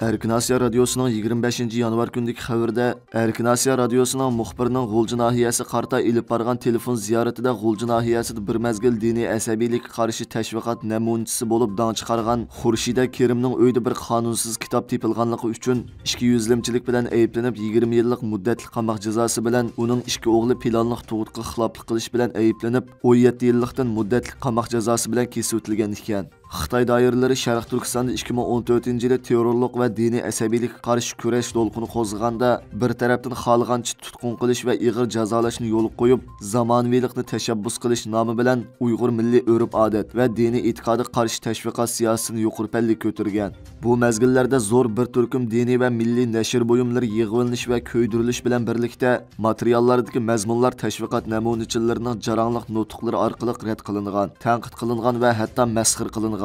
Erkin Asiya Radyosu'nun 25 yanvar gündeki xəbərdə Erkin Asiya Radyosu'nun muxbirinin G'ulji nahiyasi qarta ilib bargan telefon ziyaretida G'ulji nahiyasida bir mezgil dini əsəbilik qarşı təşviqat namunchisi bo'lib dang chiqargan Xurshida Kerimning uyda bir qonunsiz kitob tepilganligi uchun 200limchilik bilan ayblanib 20 yillik muddatli qamoq jazosi bilan uning ikki o'g'li planliq tug'utga xiloflik qilish bilan ayblanib 17 yillikdan muddatli qamoq jazosi bilan kesib o'tilgan ekan. Xitoy doiralari Sharq Turkistonda 2014-yili terrorlik va diniy asabiylikka qarshi kurash to'lqini qo'zg'aganda bir tarafdan xohlagancha tutqun qilish va ig'ir jazolashni yo'l qo'yib, zamonaviylikni tashabbus qilish nomi bilan Uyg'ur milliy urf-odat va diniy e'tiqodga qarshi tashviqot siyosatini yuqori pallaga ko'targan. Bu mezgillarda zo'r bir turkum diniy va milliy nashr buyumlari yig'ilinish va ko'ydirilish bilan birlikda materiallardagi mazmunlar tashviqot namunachilarining jarangliq nutqlari orqali rad qilingan, tanqid qilingan va hatto masxir qilingan.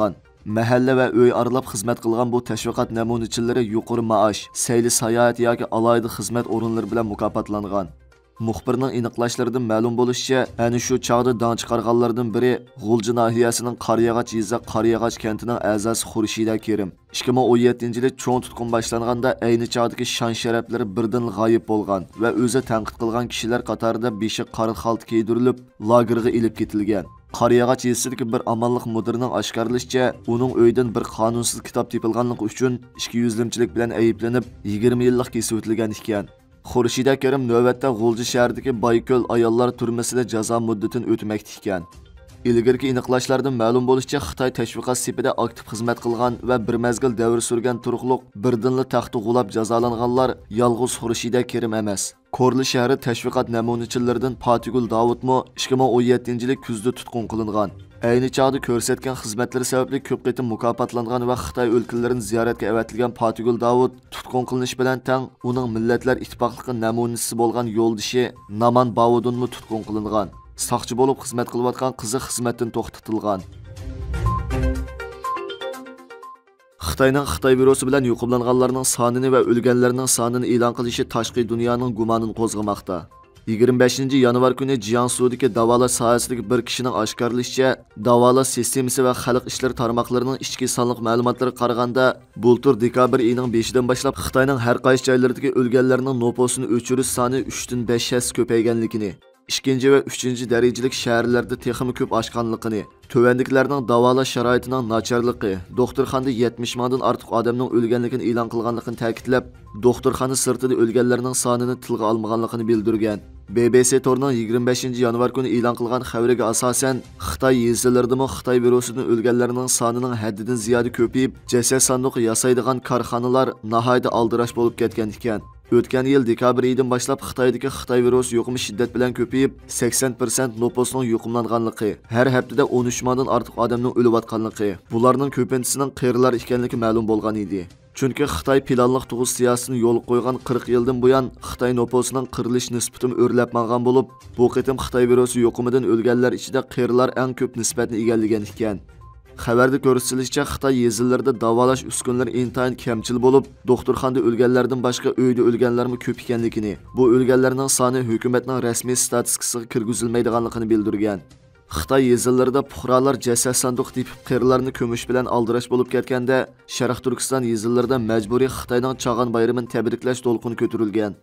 Mahalla va uy aralab xizmat qilgan bu tashviqot namunachilari yuqori maosh, sayli sayohat yoki alohida xizmat o'rinlari bilan mukofotlangan. Muxbirning aniqlashlaridan ma'lum bo'lishicha, ana shu chog'da dang chiqarganlardan biri G'ulji nahiyasining Qaryag'ach yezza Qaryag'ach kentining a'zosi Xurshida Kerim. 2017-yili cho'ng tutqun boshlanganda ayni chog'dagi shon-sharaflari birdan g'oyib bo'lgan va o'zi tanqid qilgan kishilar qatorida beshi qora xalta kiydirilib, lagerga ilib ketilgan. Qaryag'ach yezisidagi bir amonlik mudirining oshkorlashicha, uning uydan bir qonunsiz kitob tepilganligi uchun 200limchilik bilan ayblanib 20 yillik kesib o'tilgan ekan. Xurshida Kerim navbatda G'ulji shahridagi Bayko'l ayollar turmasida jazo muddatini o'tmoqda ekan. Ilgirki aniqlashlardan ma'lum bo'lishicha, Xitoy tashviqot sepida aktiv xizmat qilgan va bir mezgil davr surgan turqliq birdinli taxti g'ulab jazolanganlar yolg'iz Xurshida Kerim emas. Korli shahri tashviqot namunachilaridan Patigul Davudmo 2017-yili kuzda tutqun qilingan. Ayni chog'da ko'rsatgan xizmatlari sababli ko'p qitim mukofotlangan va Xitoy o'lkalarini ziyoratga avatilgan Patigul Davud tutqun qilinish bilan tang uning millatlar ittifoqligi namunachisi bo'lgan yo'ldishi Naman Bavudunmi tutqun qilingan. Saqchi bo'lib xizmat qilayotgan qizi xizmatdan to'xtatilgan. Xitoyning Xitoy bürosi bilan yo'qolganlarning sonini va o'lganlarning sonini e'lon qilishi tashqi dunyoning gumonini qo'zg'amoqda. 25 yanvar kuni Jiangsu'dagi davolash sohasidagi bir kishining oshkorlashicha, davolash sistemasi va xalq ishlari tarmoqlarining ichki sonliq ma'lumotlariga qaraganda, bultur dekabr oyining 5-dan boshlab Xitoyning har qaysi joylaridagi o'lganlarning nopusini o'chirish soni 3 dan 5 hassa ko'payganligini, ikkinchi va uchinchi darajalik shaharlarda texmi ko'p oshganligini, tövənliklərinin davalash sharoitining nacharligi, doktorxonada 70 mingdan ortiq odamning o'lganligini e'lon qilganligini ta'kidlab, doktorxona sirtida o'lganlarning sonini tilga olmaganligini bildirgan. BBC torining 25 yanvar kuni e'lon qilgan xabariga asosan, Xitoy yezilaridagi Xitoy virusini o'lganlarning sonining haddidan ziyoda ko'payib, jasad sanduqi yasaydigan korxonalar nihoyatda aldirash bo'lib ketgan ekan. O'tgan yil dekabr oyidan boshlab Xitoydagi Xitoy virusi yuqumi shiddat bilan ko'payib, 80% nopusning yuqumlanganligi, har haftada 13 mingdan ortiq odamning o'layotganligi, bularning ko'pintisining qirlar ekanligi ma'lum bo'lgan edi. Chunki Xitoy planliq tug'ish siyosatini yo'l qo'ygan 40 yildan buyon Xitoy nopusining qirilish nisbatini o'rlab mangan bo'lib, bu qitim Xitoy virusi yuqumidan o'lganlar ichida qirlar eng ko'p nisbatni egallagan ekan. Xabarda ko'rsatilishicha, Xitoy yezilarida davolash uskunlari intayin kamchil bo'lib, doktorxonada o'lganlardan boshqa uyda o'lganlarmi ko'p ekanligini, bu o'lganlarning soni hukumatning rasmiy statistikasiga kirgizilmaydiganligini bildirgan. Xitoy yezilarida fuqarolar jasad sanduq tepib qirlarni ko'mish bilan aldirash bo'lib ketganda, Sharq Turkiston yezilarida majburiy Xitoyning Chag'an bayramini tabriklash to'lqini ko'tarilgan.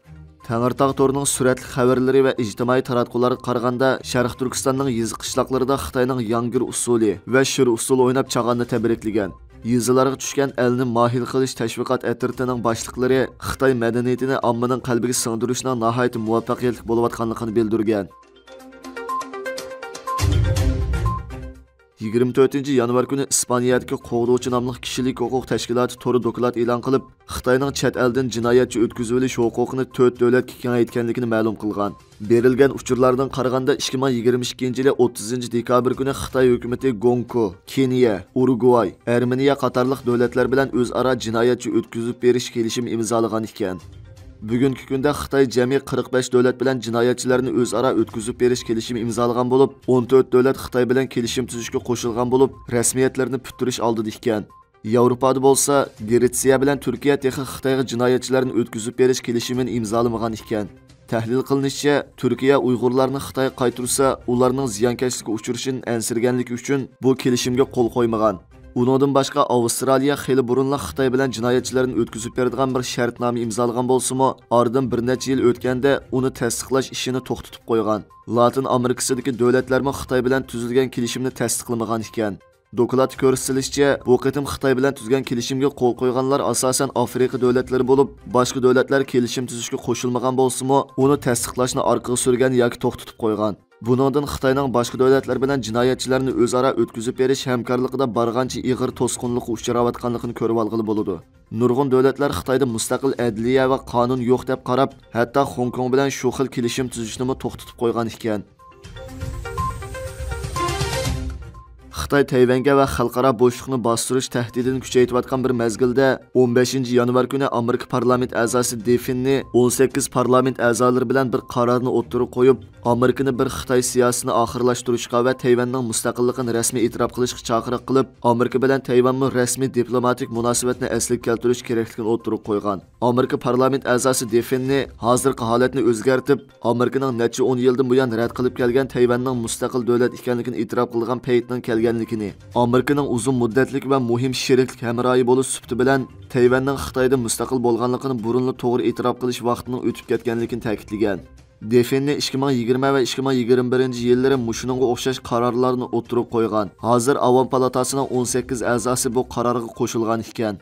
Tangirtog' torining suratli xabarlari va ijtimoiy taratqularga qaraganda, Sharq Turkistonning yezi qishloqlarida Xitoyning yangir usuli va shir usuli o'ynab Chag'anni tabriklagan. Yezilarga tushgan elni mohil qilish tashviqot atritining boshliqlari Xitoy madaniyatini ommaning qalbiga singdirishning nihoyat muvaffaqiyatli bo'layotganligini bildirgan. 24 yanvar kuni Ispaniyadagi Qo'g'dovchi nomli kishilik huquq tashkiloti to'ri doklad e'lon qilib, Xitoyning chet eldan jinoyatchi o'tkazib olish huquqini 4 davlatga kengaytganligini ma'lum qilgan. Berilgan uchurlardan qaraganda 2022-yil 30 dekabr kuni Xitoy hukumatı Gonko, Keniya, Urugvay, Armeniya qatorliq davlatlar bilan o'zaro jinoyatchi o'tkazib berish kelishimi imzolagan ekan. Bugungi kunda Xitoy jami 45 davlat bilan jinoyatchilarni o'zaro o'tkazib berish kelishimi imzolagan bo'lib, 14 davlat Xitoy bilan kelishim tuzishga qo'shilgan bo'lib, rasmiyatlarni puttirish oldida ekan. Yevropada bo'lsa, Gretsiya bilan Turkiya texnik Xitoyga jinoyatchilarni o'tkazib berish kelishimini imzolamagan ekan. Tahlil qilinishicha, Turkiya Uyg'urlarni Xitoy qaytirsa, ularning ziyonkashlikka uchrashidan ansirganligi uchun bu kelishimga qo'l qo'ymagan. Uningdan boshqa Avstraliya xeyli burunla Xitoy bilan jinoyatchilarni o'tkazib beradigan bir shartnoma imzolagan bo'lsa-mu, oradan bir necha yil o'tganda uni tasdiqlash ishini to'xtatib qo'ygan. Latin Amerikasidagi davlatlarmi Xitoy bilan tuzilgan kelishimni tasdiqlamagan ekan. Doklad ko'rsatilishicha, bu qitim Xitoy bilan tuzgan kelishimga qo'l qo'yganlar asosan Afrika davlatlari bo'lib, boshqa davlatlar kelishim tuzishga qo'shilmagan bo'lsa-mu, uni tasdiqlashni orqaga surgan yoki to'xtatib qo'ygan. Buningdan Xitoyning boshqa davlatlar bilan jinoyatchilarni o'zaro o'tkazib berish hamkorligida bargancha ig'ir to'sqinlikqa uchrayotganligini ko'rib olg'ili bo'ladi. Nurg'un davlatlar Xitoyda mustaqil adliya va qonun yo'q deb qarab, hatto Hong Kong bilan shu xil kelishim tuzishni to'xtatib qo'ygan ekan. Xitoy Tayvanga va xalqaro bo'shliqni bostirish tahdidini kuchaytirayotgan bir mezgilda 15 yanvar kuni Amerika parlament a'zosi Definni 18 parlament a'zolari bilan bir qarorni o'ttirib qo'yib, Amerikani bir Xitoy siyosatini oxirlashtirishga va Tayvanning mustaqilligini rasmiy e'tirof qilishga chaqiriq qilib, Amerika bilan Tayvanning rasmiy diplomatik munosabatni asliga keltirish kerakligini o'ttirib qo'ygan. Amerika parlament a'zosi Definni hozirgi holatni o'zgartib, Amerikaning necha 10 yildan buyon rad qilib kelgan Tayvanning mustaqil davlat ekanligini e'tirof qilgan paytdan kelganligini, Amerikaning uzun muddatlik va muhim sheriklik hamroyi bo'lish sufti bilan Tayvanning Xitoyda mustaqil bo'lganligini burunli to'g'ri e'tirof qilish vaqtining o'tib ketganligini ta'kidlagan. Definni 2020 va 2021 yillari mushuningga o'xshash qarorlarni o'ttirib qo'ygan. Hozir Avom palatasining 18 a'zosi bu qarorga qo'shilgan ekan.